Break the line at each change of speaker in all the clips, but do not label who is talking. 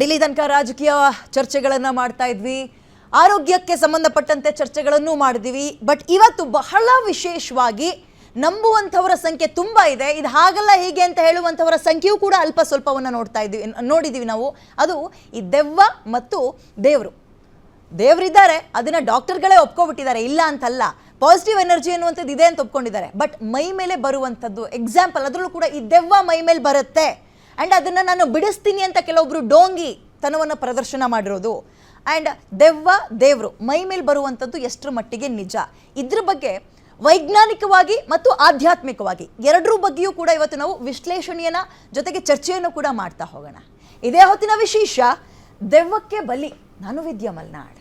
ಇಲ್ಲಿ ತನಕ ರಾಜಕೀಯ ಚರ್ಚೆಗಳನ್ನು ಮಾಡ್ತಾ ಇದ್ವಿ, ಆರೋಗ್ಯಕ್ಕೆ ಸಂಬಂಧಪಟ್ಟಂತೆ ಚರ್ಚೆಗಳನ್ನು ಮಾಡಿದ್ವಿ. ಬಟ್ ಇವತ್ತು ಬಹಳ ವಿಶೇಷವಾಗಿ ನಂಬುವಂಥವರ ಸಂಖ್ಯೆ ತುಂಬ ಇದೆ. ಇದು ಹಾಗಲ್ಲ ಹೀಗೆ ಅಂತ ಹೇಳುವಂಥವರ ಸಂಖ್ಯೆಯೂ ಕೂಡ ಅಲ್ಪ ಸ್ವಲ್ಪವನ್ನು ನೋಡಿದ್ದೀವಿ ನಾವು. ಅದು ಈ ದೆವ್ವ ಮತ್ತು ದೇವರಿದ್ದಾರೆ, ಅದನ್ನು ಡಾಕ್ಟರ್ಗಳೇ ಒಪ್ಕೊಬಿಟ್ಟಿದ್ದಾರೆ, ಇಲ್ಲ ಅಂತಲ್ಲ. ಪಾಸಿಟಿವ್ ಎನರ್ಜಿ ಅನ್ನುವಂಥದ್ದು ಇದೆ ಅಂತ ಒಪ್ಕೊಂಡಿದ್ದಾರೆ. ಬಟ್ ಮೈ ಮೇಲೆ ಬರುವಂಥದ್ದು ಎಕ್ಸಾಂಪಲ್, ಅದರಲ್ಲೂ ಕೂಡ ಈ ದೆವ್ವ ಮೈ ಮೇಲೆ ಬರುತ್ತೆ ಆ್ಯಂಡ್ ಅದನ್ನು ನಾನು ಬಿಡಿಸ್ತೀನಿ ಅಂತ ಕೆಲವೊಬ್ಬರು ಡೋಂಗಿ ತನವನ್ನು ಪ್ರದರ್ಶನ ಮಾಡಿರೋದು. ಆ್ಯಂಡ್ ದೇವರು ಮೈ ಮೇಲೆ ಬರುವಂಥದ್ದು ಎಷ್ಟರ ಮಟ್ಟಿಗೆ ನಿಜ, ಇದ್ರ ಬಗ್ಗೆ ವೈಜ್ಞಾನಿಕವಾಗಿ ಮತ್ತು ಆಧ್ಯಾತ್ಮಿಕವಾಗಿ ಎರಡರ ಬಗ್ಗೆಯೂ ಕೂಡ ಇವತ್ತು ನಾವು ವಿಶ್ಲೇಷಣೆಯನ್ನು ಜೊತೆಗೆ ಚರ್ಚೆಯನ್ನು ಕೂಡ ಮಾಡ್ತಾ ಹೋಗೋಣ. ಇದೇ ಹೊತ್ತಿನ ವಿಶೇಷ ದೆವ್ವಕ್ಕೆ ಬಲಿ. ನಾನು ವಿದ್ಯಾ ಮಲ್ನಾಡ್.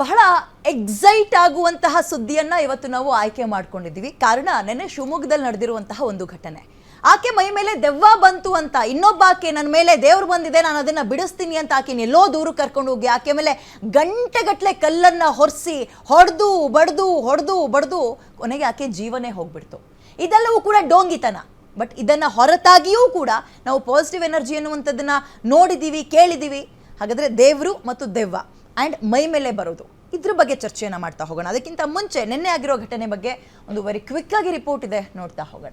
ಬಹಳ ಎಕ್ಸೈಟ್ ಆಗುವಂತಹ ಸುದ್ದಿಯನ್ನ ಇವತ್ತು ನಾವು ಆಯ್ಕೆ ಮಾಡ್ಕೊಂಡಿದ್ದೀವಿ. ಕಾರಣ ನೆನ್ನೆ ಶಿವಮೊಗ್ಗದಲ್ಲಿ ನಡೆದಿರುವಂತಹ ಒಂದು ಘಟನೆ. ಆಕೆ ಮೈ ಮೇಲೆ ದೆವ್ವ ಬಂತು ಅಂತ ಇನ್ನೊಬ್ಬ ಆಕೆ ನನ್ನ ಮೇಲೆ ದೇವ್ರು ಬಂದಿದೆ, ನಾನು ಅದನ್ನ ಬಿಡಿಸ್ತೀನಿ ಅಂತ ಆಕೆ ಎಲ್ಲೋ ದೂರ ಕರ್ಕೊಂಡು ಹೋಗಿ ಆಕೆ ಮೇಲೆ ಗಂಟೆಗಟ್ಟಲೆ ಕಲ್ಲನ್ನ ಹೊರಿಸಿ ಹೊಡೆದು ಕೊನೆಗೆ ಆಕೆ ಜೀವನೇ ಹೋಗ್ಬಿಡ್ತು. ಇದೆಲ್ಲವೂ ಕೂಡ ಡೋಂಗಿತನ. ಬಟ್ ಇದನ್ನ ಹೊರತಾಗಿಯೂ ಕೂಡ ನಾವು ಪಾಸಿಟಿವ್ ಎನರ್ಜಿ ಅನ್ನುವಂಥದ್ದನ್ನ ನೋಡಿದ್ದೀವಿ, ಕೇಳಿದ್ದೀವಿ. ಹಾಗಾದ್ರೆ ದೇವರು ಮತ್ತು ದೆವ್ವ ಆ್ಯಂಡ್ ಮೈ ಮೇಲೆ ಬರೋದು, ಇದ್ರ ಬಗ್ಗೆ ಚರ್ಚೆಯನ್ನು ಮಾಡ್ತಾ ಹೋಗೋಣ. ಅದಕ್ಕಿಂತ ಮುಂಚೆ ನಿನ್ನೆ ಆಗಿರೋ ಘಟನೆ ಬಗ್ಗೆ ಒಂದು ವೆರಿ ಕ್ವಿಕ್ ಆಗಿ ರಿಪೋರ್ಟ್ ಇದೆ, ನೋಡ್ತಾ ಹೋಗೋಣ.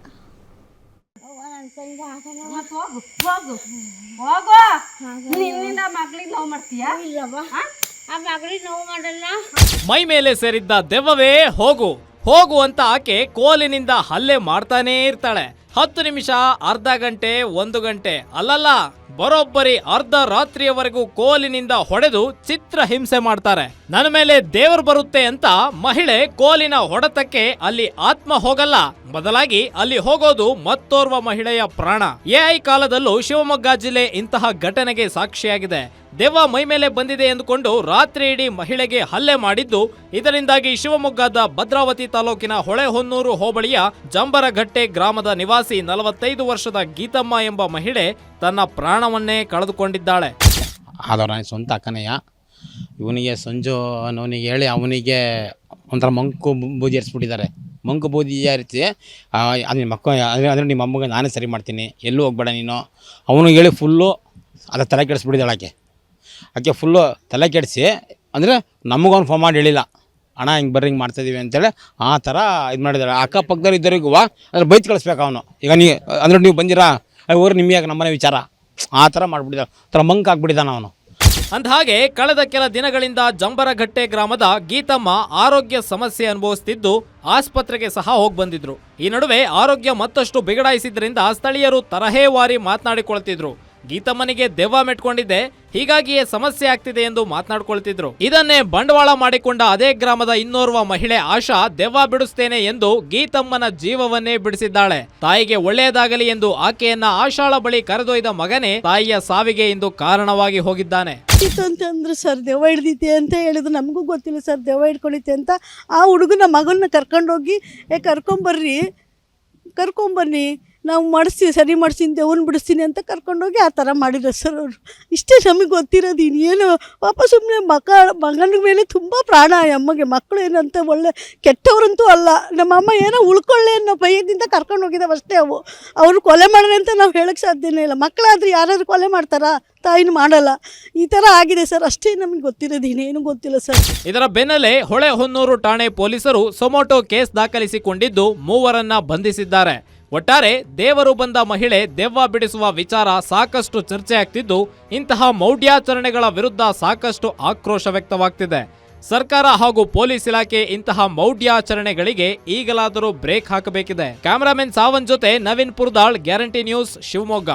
ಮೈ ಮೇಲೆ ಸೇರಿದ್ದ ದೆವ್ವವೇ ಹೋಗು ಹೋಗು ಅಂತ ಆಕೆ ಕೋಲಿನಿಂದ ಹಲ್ಲೆ ಮಾಡ್ತಾನೇ ಇರ್ತಾಳೆ. 10 ನಿಮಿಷ, ಅರ್ಧ ಗಂಟೆ, 1 ಗಂಟೆ ಅಲ್ಲಲ್ಲ, ಬರೋಬ್ಬರಿ ಅರ್ಧ ರಾತ್ರಿಯವರೆಗೂ ಕೋಲಿನಿಂದ ಹೊಡೆದು ಚಿತ್ರ ಹಿಂಸೆ ಮಾಡ್ತಾರೆ. ನನ್ನ ಮೇಲೆ ದೇವರು ಬರುತ್ತೆ ಅಂತ ಮಹಿಳೆ ಕೋಲಿನ ಹೊಡೆತಕ್ಕೆ ಅಲ್ಲಿ ಆತ್ಮ ಹೋಗಲ್ಲ, ಬದಲಾಗಿ ಅಲ್ಲಿ ಹೋಗೋದು ಮತ್ತೋರ್ವ ಮಹಿಳೆಯ ಪ್ರಾಣ. ಎಐ ಕಾಲದಲ್ಲೂ ಶಿವಮೊಗ್ಗ ಜಿಲ್ಲೆ ಇಂತಹ ಘಟನೆಗೆ ಸಾಕ್ಷಿಯಾಗಿದೆ. ದೆವ್ವ ಮೈ ಮೇಲೆ ಬಂದಿದೆ ಎಂದುಕೊಂಡು ರಾತ್ರಿ ಇಡೀ ಮಹಿಳೆಗೆ ಹಲ್ಲೆ ಮಾಡಿದ್ದು. ಇದರಿಂದಾಗಿ ಶಿವಮೊಗ್ಗದ ಭದ್ರಾವತಿ ತಾಲೂಕಿನ ಹೊಳೆಹೊನ್ನೂರು ಹೋಬಳಿಯ ಜಂಬರಘಟ್ಟೆ ಗ್ರಾಮದ ನಿವಾಸಿ 45 ವರ್ಷದ ಗೀತಮ್ಮ ಎಂಬ ಮಹಿಳೆ ತನ್ನ ಪ್ರಾಣವನ್ನೇ ಕಳೆದುಕೊಂಡಿದ್ದಾಳೆ.
ಆದವ್ರು ನನ್ನ ಸ್ವಂತ ಅಕ್ಕನೆಯ. ಇವನಿಗೆ ಸಂಜು ಅನ್ನೋನಿಗೆ ಹೇಳಿ ಅವನಿಗೆ ಒಂಥರ ಮಂಕು ಬೂದಿ ಏರಿಸ್ಬಿಟ್ಟಿದ್ದಾರೆ. ಮಂಕು ಬೂದಿ ಏರಿಸಿ ಅದು ಮಕ್ಕಳು ಅಂದರೆ ನಿಮ್ಮ ಅಮ್ಮಗೆ ನಾನೇ ಸರಿ ಮಾಡ್ತೀನಿ, ಎಲ್ಲೂ ಹೋಗ್ಬೇಡ ನೀನು. ಅವನು ಹೇಳಿ ಫುಲ್ಲು ಅದು ತಲೆ ಕೆಡಿಸ್ಬಿಟ್ಟಿದ್ದಾಳೆ. ಆಕೆ ಫುಲ್ಲು ತಲೆ ಕೆಡಿಸಿ ಅಂದರೆ ನಮಗವನು ಫೋನ್ ಮಾಡಿ ಹೇಳಿಲ್ಲ, ಅಣ್ಣ ಹಿಂಗೆ ಬರ್ರಿ ಹಿಂಗೆ ಮಾಡ್ತಾಯಿದ್ದೀವಿ ಅಂತೇಳಿ ಆ ಥರ ಇದು ಮಾಡಿದ್ದಾರೆ. ಅಕ್ಕಪಕ್ಕದಲ್ಲಿ ಇದ್ದವರಿಗೂ ಅಂದರೆ ಬೈತ್ ಕಳಿಸ್ಬೇಕು ಅವನು. ಈಗ ಅಂದರೆ ನೀವು ಬಂದಿರಾ ಊರು ನಿಮಗೆ ನಮ್ಮನೆ ವಿಚಾರ ಆ ಥರ ಮಾಡಿಬಿಟ್ಟಿದ್ದಾನೆ. ಥರ ಮಂಕ್ ಆಗ್ಬಿಟ್ಟಿದ್ದಾನೆ ಅವನು.
ಅಂದಹಾಗೆ ಕಳೆದ ಕೆಲ ದಿನಗಳಿಂದ ಜಂಬರಘಟ್ಟೆ ಗ್ರಾಮದ ಗೀತಮ್ಮ ಆರೋಗ್ಯ ಸಮಸ್ಯೆ ಅನುಭವಿಸುತ್ತಿದ್ದು ಆಸ್ಪತ್ರೆಗೆ ಸಹ ಹೋಗಿ ಬಂದಿದ್ರು. ಈ ನಡುವೆ ಆರೋಗ್ಯ ಮತ್ತಷ್ಟು ಬಿಗಡಾಯಿಸಿದ್ರಿಂದ ಸ್ಥಳೀಯರು ತರಹೇವಾರಿ ಮಾತನಾಡಿಕೊಳ್ತಿದ್ರು. ಗೀತಮ್ಮನಿಗೆ ದೆವ್ವ ಮೆಟ್ಕೊಂಡಿದ್ದೆ, ಹೀಗಾಗಿಯೇ ಸಮಸ್ಯೆ ಆಗ್ತಿದೆ ಎಂದು ಮಾತನಾಡ್ಕೊಳ್ತಿದ್ರು. ಇದನ್ನೇ ಬಂಡವಾಳ ಮಾಡಿಕೊಂಡ ಅದೇ ಗ್ರಾಮದ ಇನ್ನೋರ್ವ ಮಹಿಳೆ ಆಶಾ ದೆವ್ವ ಬಿಡಿಸ್ತೇನೆ ಎಂದು ಗೀತಮ್ಮನ ಜೀವವನ್ನೇ ಬಿಡಿಸಿದ್ದಾಳೆ. ತಾಯಿಗೆ ಒಳ್ಳೆಯದಾಗಲಿ ಎಂದು ಆಕೆಯನ್ನ ಆಶಾಳ ಬಳಿ ಕರೆದೊಯ್ದ ಮಗನೇ ತಾಯಿಯ ಸಾವಿಗೆ ಇಂದು ಕಾರಣವಾಗಿ ಹೋಗಿದ್ದಾನೆ.
ಅಂತಂದ್ರೆ ಸರ್ ದೆವ್ವ ಹಿಡ್ದಿತ್ತೆ ಅಂತ ಹೇಳಿದ್ರು, ನಮಗೂ ಗೊತ್ತಿಲ್ಲ ಸರ್ ದೆವ್ವ ಹಿಡ್ಕೊಂಡಿತ್ತೆ ಅಂತ. ಆ ಹುಡುಗನ ಮಗನ್ನ ಕರ್ಕೊಂಡೋಗಿ ಕರ್ಕೊಂಬನ್ನಿ ನಾವು ಸರಿ ಮಾಡಿಸ್ತೀನಿ ದೇವ್ರನ್ನ ಬಿಡಿಸ್ತೀನಿ ಅಂತ ಕರ್ಕೊಂಡೋಗಿ ಆ ಥರ ಮಾಡಿದ್ರು ಸರ್ ಅವರು. ಇಷ್ಟೇ ನಮಗೆ ಗೊತ್ತಿರೋದು. ಇನ್ನೇನು ಪಾಪ ಸುಮ್ಮನೆ ಮಗನ ಮೇಲೆ ತುಂಬ ಪ್ರಾಣ. ಅಮ್ಮಗೆ ಮಕ್ಕಳು ಏನಂತ ಒಳ್ಳೆ ಕೆಟ್ಟವ್ರಂತೂ ಅಲ್ಲ. ನಮ್ಮಮ್ಮ ಏನೋ ಉಳ್ಕೊಳ್ಳೆ ಅನ್ನೋ ಭಯದಿಂದ ಕರ್ಕೊಂಡು ಹೋಗಿದ್ದಾವೆ ಅಷ್ಟೇ. ಅವರು ಕೊಲೆ ಮಾಡೋಣ ಅಂತ ನಾವು ಹೇಳೋಕ್ಕೆ ಸಾಧ್ಯನೇ ಇಲ್ಲ. ಮಕ್ಕಳಾದ್ರೆ ಯಾರಾದ್ರೂ ಕೊಲೆ ಮಾಡ್ತಾರಾ? ತಾಯಿನ ಮಾಡಲ್ಲ. ಈ ಥರ ಆಗಿದೆ ಸರ್, ಅಷ್ಟೇ ನಮಗೆ ಗೊತ್ತಿರೋದು, ಇನ್ನೇನು ಗೊತ್ತಿಲ್ಲ ಸರ್.
ಇದರ ಬೆನ್ನಲ್ಲೇ ಹೊಳೆಹೊನ್ನೂರು ಠಾಣೆ ಪೊಲೀಸರು ಸೊಮೋಟೋ ಕೇಸ್ ದಾಖಲಿಸಿಕೊಂಡಿದ್ದು 3 ಬಂಧಿಸಿದ್ದಾರೆ. ಒಟ್ಟಾರೆ ದೇವರು ಬಂದ ಮಹಿಳೆ ದೆವ್ವ ಬಿಡಿಸುವ ವಿಚಾರ ಸಾಕಷ್ಟು ಚರ್ಚೆ ಆಗ್ತಿದ್ದು, ಇಂತಹ ಮೌಢ್ಯಾಚರಣೆಗಳ ವಿರುದ್ಧ ಸಾಕಷ್ಟು ಆಕ್ರೋಶ ವ್ಯಕ್ತವಾಗ್ತಿದೆ. ಸರ್ಕಾರ ಹಾಗೂ ಪೊಲೀಸ್ ಇಲಾಖೆ ಇಂತಹ ಮೌಢ್ಯಾಚರಣೆಗಳಿಗೆ ಈಗಲಾದರೂ ಬ್ರೇಕ್ ಹಾಕಬೇಕಿದೆ. ಕ್ಯಾಮರಾಮನ್ ಸಾವನ್ ಜೊತೆ ನವೀನ್ ಪುರ್ದಾಳ್, ಗ್ಯಾರಂಟಿ ನ್ಯೂಸ್, ಶಿವಮೊಗ್ಗ.